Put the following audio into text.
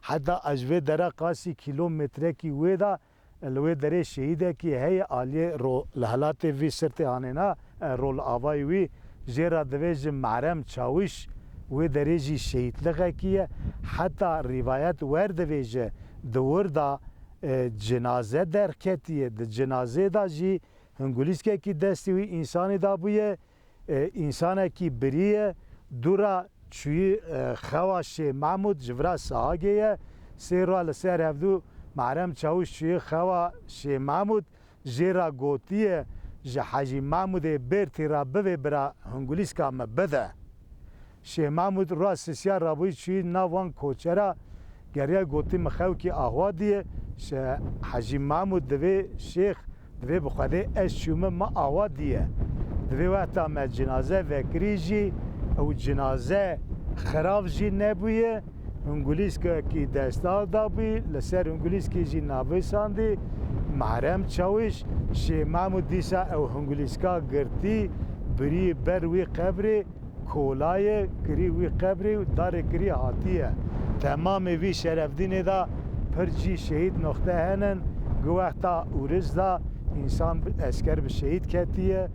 حتی اجوه دره قاسی کیلومتره کی ویدا لوی دره شهیده کی هی آلیه رو لحلات وی سرت آنینا رول آوای وی جرا دویج معرم چاوش وی دره جی شهید لغه کیه حتی روایت ورد ویجه دور دا جنازه درکتیه د جنازه دا جی هنگولیسکه کی دستی وی انسانی دا بویه انسانه کی بریه دورا چوی خواش محمود جورا ساگیه سیرو لسر هفدو معرم چاوش چوی خواش محمود جیرا گوتیه جه حاجی محمود برتی را بوی برا هنگولیسکا مبده شه محمود را سسیا رابوی چوی نوان کوچرا گریه گوتی مخو کی آهوا دیه شه حاجی محمود دوی شیخ دوی بخواده اش چومه ما آهوا دیه دوی وقتا ما جنازه وکری جی او جنازه خراب جی نبویه هنگولیسکا کی دستال دا بی لسر هنگولیسکی جی نابی ساندی محرم چاوش شه محمود دیسا او هنگولیسکا گرتی بری بر وی قبری کولای کری وی قبری دار کری هاتیه تمام وی شرفدین دا پر جی شهید نقطه هنن گوهتا اورز دا انسان اسکر به شهید کتیه